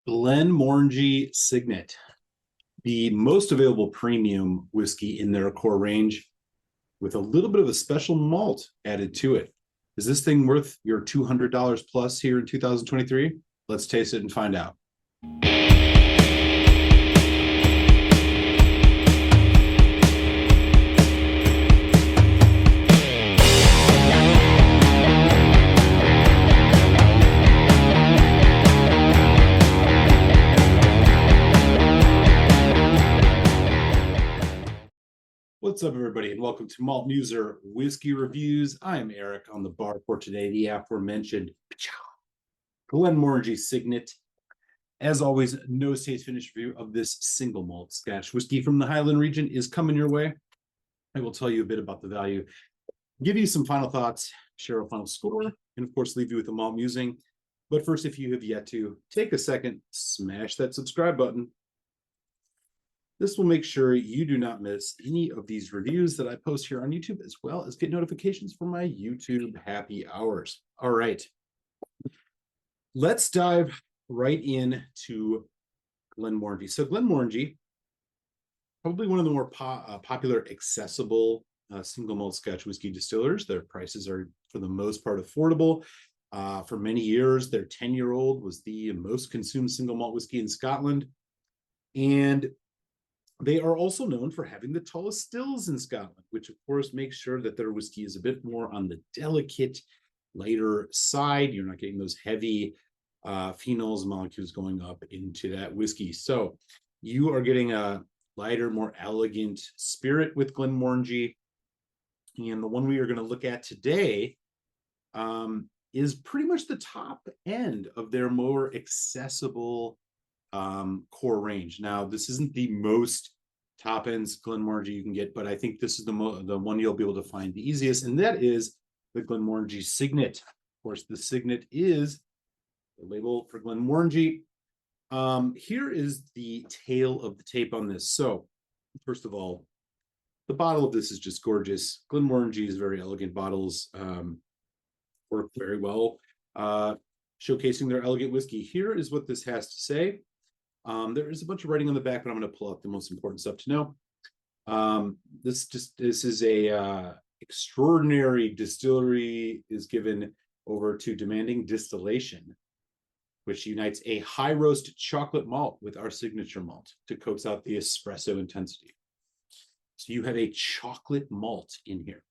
Glenmorangie Signet, the most available premium whiskey in their core range, with a little bit of a special malt added to it. Is this thing worth your $200 plus here in 2023? Let's taste it and find out. What's up, everybody, and welcome to Malt Muser Whiskey Reviews. I'm Eric on the bar for today, the aforementioned Glenmorangie Signet. As always, no taste finish review of this single malt Scotch whiskey from the Highland region is coming your way. I will tell you a bit about the value, give you some final thoughts, share a final score, and of course, leave you with a malt musing. But first, if you have yet to, take a second, smash that subscribe button. This will make sure you do not miss any of these reviews that I post here on YouTube, as well as get notifications for my YouTube happy hours. All right, let's dive right into Glenmorangie. So Glenmorangie, probably one of the more popular, accessible single malt Scotch whiskey distillers. Their prices are, for the most part, affordable. For many years, their 10-year-old was the most consumed single malt whiskey in Scotland. And they are also known for having the tallest stills in Scotland, which of course makes sure that their whiskey is a bit more on the delicate, lighter side. You're not getting those heavy phenols molecules going up into that whiskey. So you are getting a lighter, more elegant spirit with Glenmorangie. And the one we are going to look at today is pretty much the top end of their more accessible core range. Now, this isn't the most top ends Glenmorangie you can get, but I think this is the one you'll be able to find the easiest, and that is the Glenmorangie Signet. Of course, the Signet is the label for Glenmorangie. Here is the tail of the tape on this. So, first of all, the bottle of this is just gorgeous. Glenmorangie's very elegant bottles work very well, showcasing their elegant whiskey. Here is what this has to say. There is a bunch of writing on the back, but I'm going to pull out the most important stuff to know. This is a extraordinary distillery is given over to demanding distillation, which unites a high roast chocolate malt with our signature malt to coax out the espresso intensity. So you have a chocolate malt in here.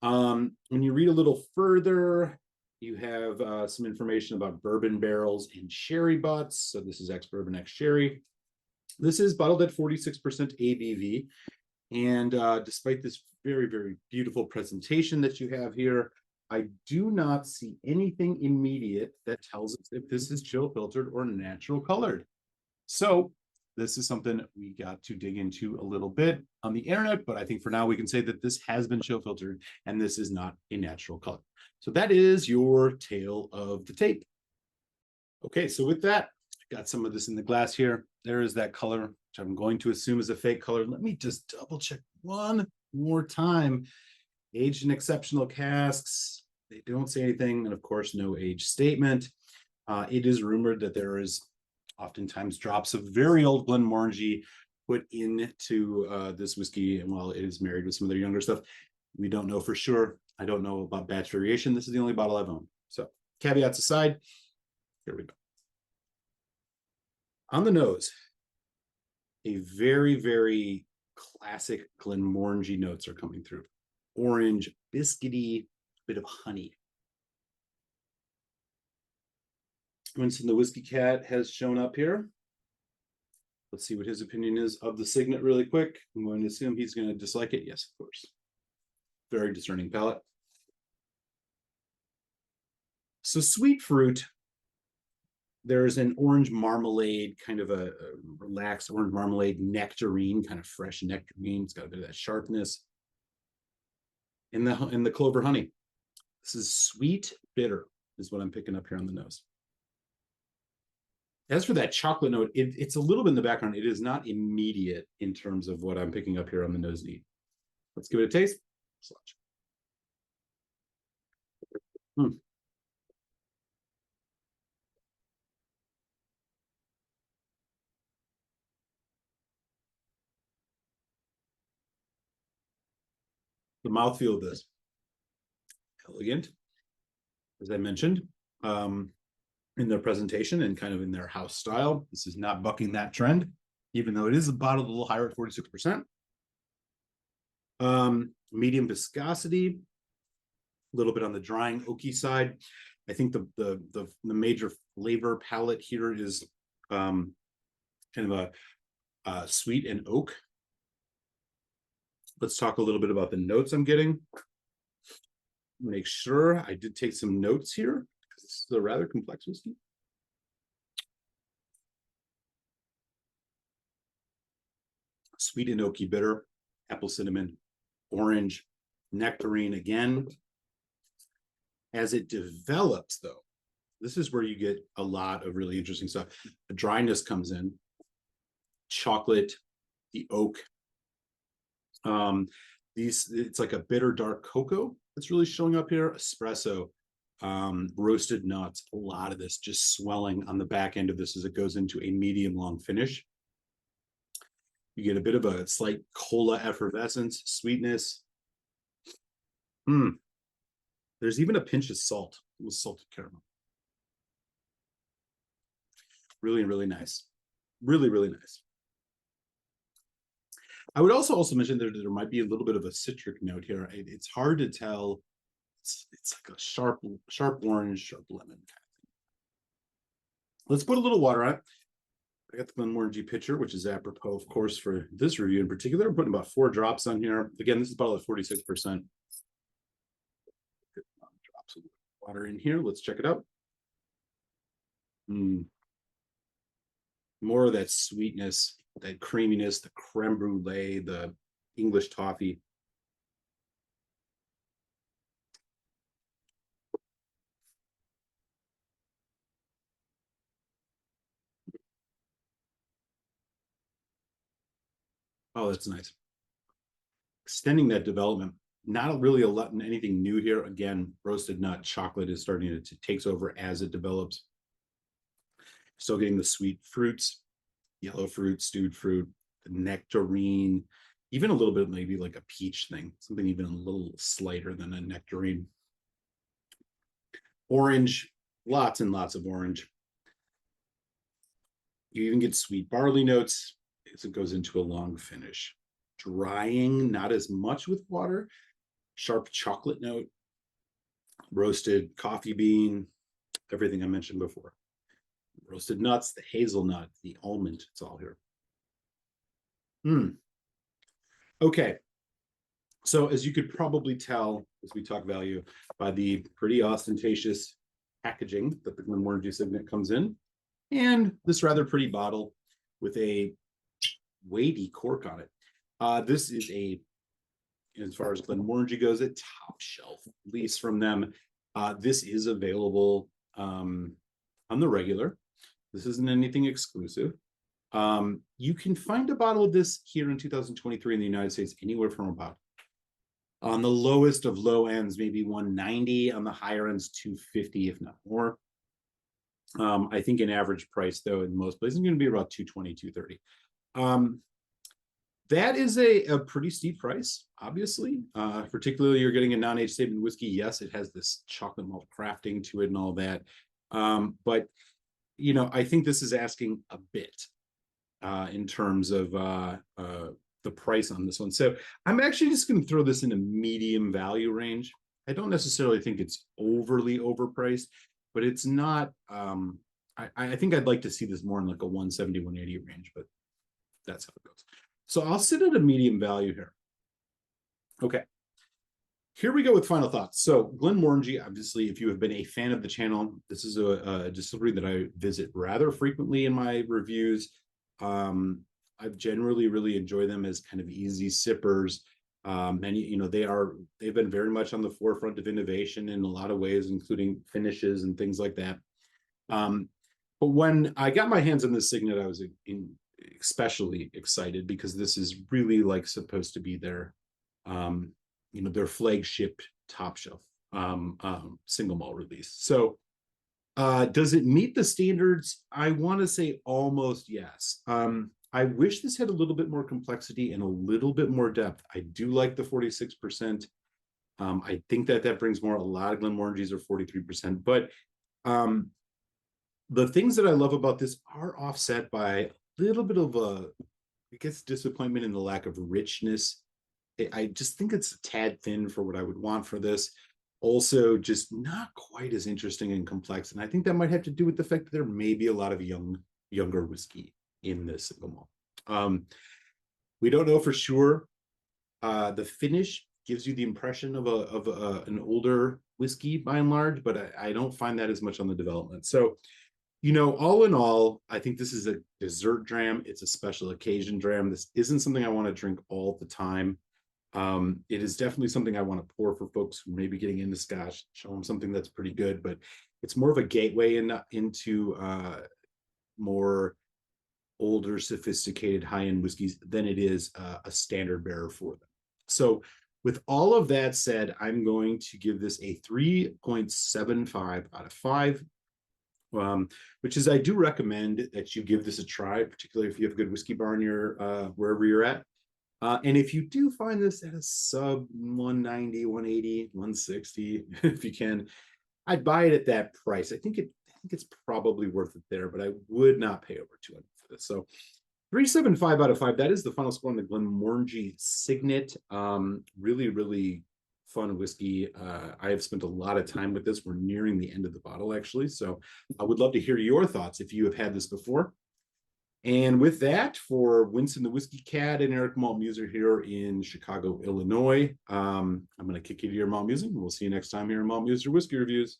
When you read a little further, you have some information about bourbon barrels and sherry butts. So this is ex-bourbon, ex-sherry. This is bottled at 46% ABV. And despite this very, very beautiful presentation that you have here, I do not see anything immediate that tells us if this is chill filtered or natural colored. So this is something we got to dig into a little bit on the internet, but I think for now we can say that this has been chill filtered and this is not a natural color. So that is your tail of the tape. Okay, so with that, I got some of this in the glass here. There is that color, which I'm going to assume is a fake color. Let me just double check one more time. Aged in exceptional casks. They don't say anything, and of course, no age statement. It is rumored that there is oftentimes drops of very old Glenmorangie put into this whiskey, and while it is married with some of their younger stuff, we don't know for sure. I don't know about batch variation. This is the only bottle I've owned. So caveats aside, here we go. On the nose, a very, very classic Glenmorangie notes are coming through. Orange, biscuity, bit of honey. Winston the Whiskey Cat has shown up here. Let's see what his opinion is of the Signet really quick. I'm going to assume he's going to dislike it. Yes, of course. Very discerning palate. So sweet fruit, there's an orange marmalade, kind of a relaxed orange marmalade nectarine, kind of fresh nectarine. It's got a bit of that sharpness. In the clover honey. This is sweet bitter is what I'm picking up here on the nose. As for that chocolate note, it's a little bit in the background. It is not immediate in terms of what I'm picking up here on the nose neat. Let's give it a taste. The mouthfeel of this, elegant, as I mentioned, in their presentation and kind of in their house style. This is not bucking that trend, even though it is bottled a little higher at 46%. Medium viscosity, a little bit on the drying oaky side. I think the major flavor palette here is kind of a sweet and oak. Let's talk a little bit about the notes I'm getting. Make sure I did take some notes here because this is a rather complex whiskey. Sweet and oaky bitter, apple cinnamon, orange, nectarine again. As it develops, though, this is where you get a lot of really interesting stuff. The dryness comes in, chocolate, the oak. It's like a bitter dark cocoa that's really showing up here. Espresso, roasted nuts, a lot of this just swelling on the back end of this as it goes into a medium long finish. You get a bit of a slight cola effervescence, sweetness. There's even a pinch of salt with salted caramel. Really, really nice. Really, really nice. I would also mention that there might be a little bit of a citric note here. It's hard to tell. It's like a sharp orange, sharp lemon kind of thing. Let's put a little water on it. I got the Glenmorangie pitcher, which is apropos, of course, for this review in particular. I'm putting about 4 drops on here. Again, this is bottled at 46%. Drops of water in here. Let's check it out. More of that sweetness, that creaminess, the creme brulee, the English toffee. Oh, that's nice. Extending that development. Not really anything new here. Again, roasted nut chocolate is starting to takes over as it develops. Still getting the sweet fruits, yellow fruit, stewed fruit, the nectarine, even a little bit maybe like a peach thing, something even a little slighter than a nectarine. Orange, lots and lots of orange. You even get sweet barley notes as it goes into a long finish. Drying, not as much with water. Sharp chocolate note, roasted coffee bean, everything I mentioned before. Roasted nuts, the hazelnut, the almond, it's all here. Okay. So as you could probably tell, as we talk value, by the pretty ostentatious packaging that the Glenmorangie Signet comes in, and this rather pretty bottle with a weighty cork on it. This is as far as Glenmorangie goes, a top shelf release from them. This is available on the regular. This isn't anything exclusive. You can find a bottle of this here in 2023 in the United States anywhere from about, on the lowest of low ends, maybe 190, on the higher ends 250, if not more. I think an average price, though, in most places is going to be about 220, 230. That is a pretty steep price, obviously. Particularly, you're getting a non-age statement whiskey. Yes, it has this chocolate malt crafting to it and all that. But, you know, I think this is asking a bit in terms of the price on this one. So I'm actually just going to throw this in a medium value range. I don't necessarily think it's overly overpriced, but it's not. I think I'd like to see this more in like a 170, 180 range, but that's how it goes. So I'll sit at a medium value here. Okay. Here we go with final thoughts. So Glenmorangie, obviously, if you have been a fan of the channel, this is a distillery that I visit rather frequently in my reviews. I've generally really enjoyed them as kind of easy sippers. And you know, they've been very much on the forefront of innovation in a lot of ways, including finishes and things like that. But when I got my hands on this Signet, I was especially excited because this is really like supposed to be their you know, their flagship top shelf single malt release. So does it meet the standards? I want to say almost yes. I wish this had a little bit more complexity and a little bit more depth. I do like the 46%. I think that brings more. A lot of Glenmorangies are 43%, but the things that I love about this are offset by a little bit of I guess, disappointment in the lack of richness. I just think it's a tad thin for what I would want for this. Also, just not quite as interesting and complex. And I think that might have to do with the fact that there may be a lot of younger whiskey in this single malt. We don't know for sure. The finish gives you the impression of an older whiskey by and large, but I don't find that as much on the development. So, all in all, I think this is a dessert dram. It's a special occasion dram. This isn't something I want to drink all the time. It is definitely something I want to pour for folks who may be getting into Scotch, show them something that's pretty good, but it's more of a gateway into more older, sophisticated, high-end whiskeys than it is a standard bearer for them. So with all of that said, I'm going to give this a 3.75 out of 5, which is, I do recommend that you give this a try, particularly if you have a good whiskey bar in your wherever you're at. And if you do find this at a sub 190, 180, 160, if you can, I'd buy it at that price. I think it's probably worth it there, but I would not pay over 200 for this. So 3.75 out of 5. That is the final score on the Glenmorangie Signet. Really, really fun whiskey. I have spent a lot of time with this. We're nearing the end of the bottle, actually. So I would love to hear your thoughts if you have had this before. And with that, for Winston the Whiskey Cat and Eric Maltmuser here in Chicago, Illinois, I'm going to kick you to your Maltmusing. We'll see you next time here in Maltmuser Whiskey Reviews.